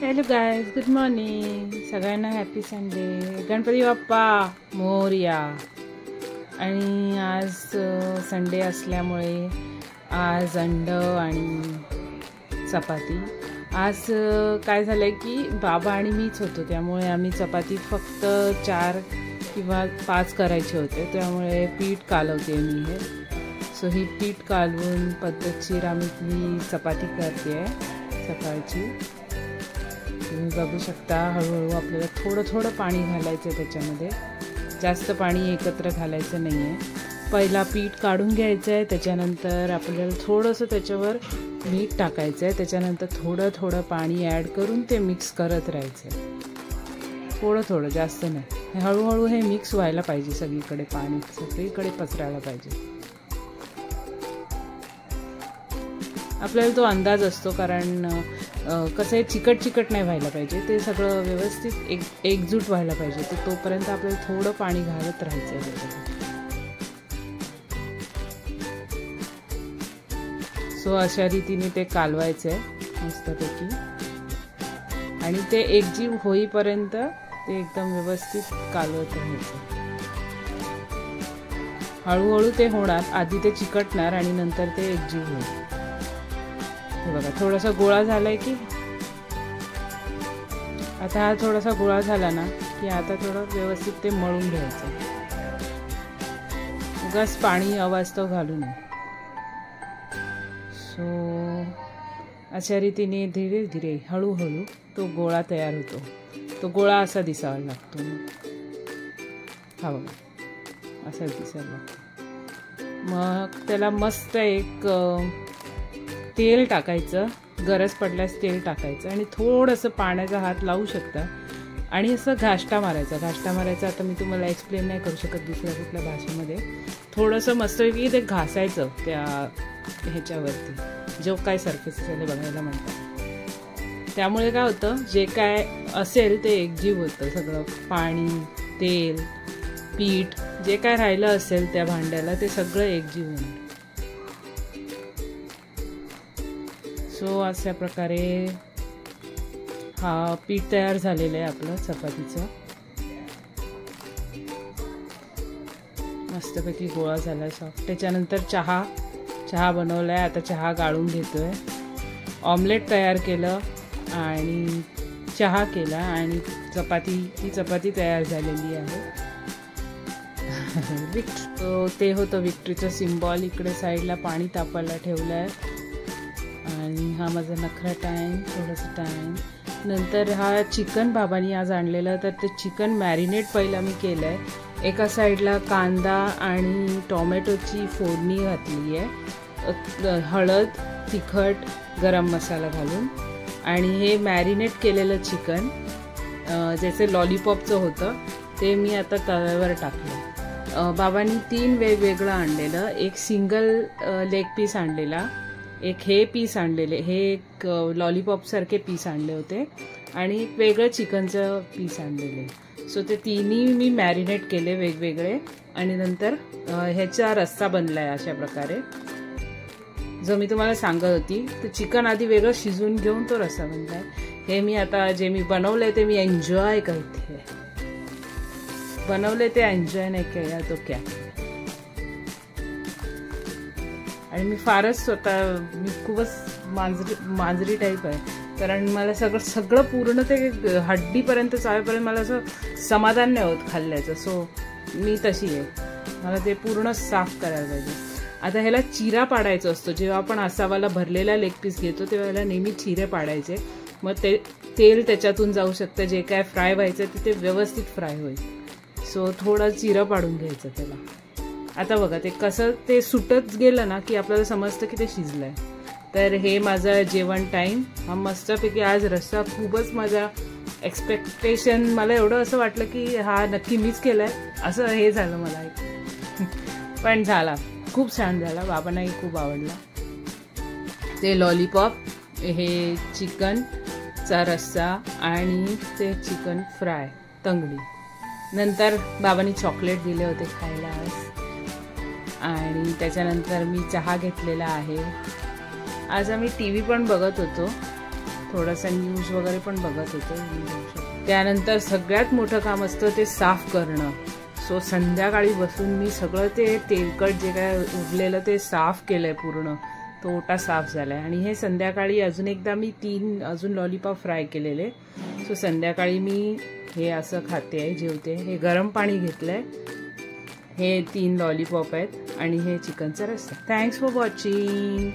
Hello guys, good morning. सगळ्यांना happy Sunday. Ganpati Bappa Morya. आणि आज संडे असल्यामुळे आज अंड आणि चपाती. आज काय झालं आहे की बाबा आणि मीच होतो, त्यामुळे आम्ही चपाती फक्त 4 किंवा 5 करायचे होते, त्यामुळे पीठ कालवते मी हे. सो ही पीठ कालवून पद्धतशीर आम्ही चपाती करते आहे सकाळची. तुम्ही बघू शकता, हळूहळू आपल्याला थोडं थोडं पाणी घालायचं आहे त्याच्यामध्ये. जास्त पाणी एकत्र घालायचं नाही आहे. पहिला पीठ काढून घ्यायचं आहे, त्याच्यानंतर आपल्याला थोडंसं त्याच्यावर मीठ टाकायचं आहे, त्याच्यानंतर थोडं थोडं पाणी ॲड करून ते मिक्स करत राहायचं आहे. थोडं थोडं, जास्त नाही. हळूहळू हे मिक्स व्हायला पाहिजे सगळीकडे, पाणी सगळीकडे पसरायला पाहिजे. आपल्याला तो अंदाज असतो, कारण कसं आहे, चिकट चिकट नाही व्हायला पाहिजे, ते सगळं व्यवस्थित एकजूट व्हायला पाहिजे. तर तोपर्यंत आपल्याला थोडं पाणी घालत राहायचं आहे त्याच्यामध्ये. सो अशा रीतीने ते कालवायचं आहे मस्तपैकी, आणि ते एकजीव होईपर्यंत ते एकदम व्यवस्थित कालवत राहायचं. हळूहळू ते होणार, आधी ते चिकटणार आणि नंतर ते एकजीव होईल. हे बघा, थोडासा गोळा झालाय की आता हा थोडासा गोळा झाला ना की आता थोडं व्यवस्थित ते मळून घ्यायचं. उगाच पाणी अवास्तव घालू नये. सो अशा रीतीने धीरे धीरे हळूहळू तो गोळा तयार होतो. तो गोळा असा दिसावा लागतो. हा बघा, असा दिसायला लागतो. मग त्याला मस्त एक तेल टाकायचं, गरज पडल्यास तेल टाकायचं, आणि थोडंसं पाण्याचा हात लावू शकता आणि असं घाष्टा मारायचा. आता मी तुम्हाला एक्सप्लेन नाही करू शकत दुसऱ्या कुठल्या भाषेमध्ये. थोडंसं मस्तपैकी ते घासायचं त्या ह्याच्यावरती, जो काय सरफेस असेल बघायला म्हणतात. त्यामुळे काय होतं, जे काय असेल ते एकजीव होतं सगळं. पाणी, तेल, पीठ, जे काय राहिलं असेल त्या भांड्याला ते सगळं एकजीव होणार. सो अशा प्रकारे हा पीठ तयार झालेलं आहे आपलं चपातीचं. मस्तपैकी गोळा झाला सॉफ्ट. त्याच्यानंतर चहा बनवला आहे. आता चहा गाळून घेतो आहे. ऑमलेट तयार केलं आणि चहा केला, आणि ती चपाती तयार झालेली आहे. ते होतं विक्ट्रीचं सिम्बॉल. इकडे साईडला पाणी तापायला ठेवलं आहे. आणि हा माझा नखरा टाईम, थोडंसं टाईम. नंतर हा चिकन बाबांनी आज आणलेलं, तर ते चिकन मॅरिनेट पहिला मी केलं आहे. एका साईडला कांदा आणि टोमॅटोची फोडणी घातली आहे, हळद, तिखट, गरम मसाला घालून. आणि हे मॅरिनेट केलेलं चिकन ज्याचं लॉलीपॉपचं होतं ते मी आता तव्यावर टाकलं. बाबांनी 3 वेगवेगळं आणलेलं. एक सिंगल लेग पीस आणलेला, एक हे पीस आणलेले, हे एक लॉलीपॉपसारखे पीस आणले होते, आणि एक वेगळं चिकनचं पीस आणलेले. सो ते तिन्ही मी मॅरिनेट केले वेगवेगळे, आणि नंतर ह्याचा रस्सा बनला आहे अशा प्रकारे, जो मी तुम्हाला सांगत होती. तर चिकन आधी वेगळं शिजवून घेऊन तो रस्सा बनला आहे. हे मी आता जे मी बनवलंय ते मी एन्जॉय करते. बनवले ते एन्जॉय नाही केला तो क्या. आणि मी फारच मी खूपच मांजरी टाईप आहे, कारण मला सगळं पूर्ण ते हड्डीपर्यंत चावेपर्यंत मला असं समाधान नाही होत खाल्ल्याचं. सो मी तशी आहे, मला ते पूर्ण साफ करायला पाहिजे. आता ह्याला चिरा पाडायचा असतो. जेव्हा आपण असावाला भरलेला लेग पीस घेतो तेव्हा ह्याला नेहमी चिरे पाडायचे. मग ते तेल त्याच्यातून जाऊ शकतं, जे काय फ्राय व्हायचं ते व्यवस्थित फ्राय होईल. सो थोडा चिरा पाडून घ्यायचं त्याला. आता बघा, ते कसं ते सुटत गेलं ना की आपल्याला समजतं की ते शिजलंय. तर हे माझं जेवण टाईम. हा मस्तपैकी आज रस्सा खूपच माझा एक्सपेक्टेशन, मला एवढं असं वाटलं की हा नक्की मीच केलाय असं हे झालं मला. पण झाला, खूप छान झाला. बाबांनाही खूप आवडला. ते लॉलीपॉप, हे चिकनचा रस्सा आणि ते चिकन फ्राय, तंगडी. नंतर बाबांनी चॉकलेट दिले होते खायला आज. आणि त्याच्यानंतर मी चहा घेतलेला आहे. आज आम्ही TV पण बघत होतो. थोडासा न्यूज वगैरे पण बघत होते. त्यानंतर सगळ्यात मोठं काम असतं ते साफ करणं. सो संध्याकाळी बसून मी सगळं ते तेलकट जे काय उरलेलं ते साफ केलंय पूर्ण. तो ओटा साफ झालाय. आणि हे संध्याकाळी अजून एकदा मी 3 अजून लॉलीपॉप फ्राय केलेले. सो संध्याकाळी मी हे असं खाते आहे, जेवते. हे गरम पाणी घेतलंय. हे 3 लॉलीपॉप आहेत आणि हे चिकनचा रस्सा. Thanks for watching.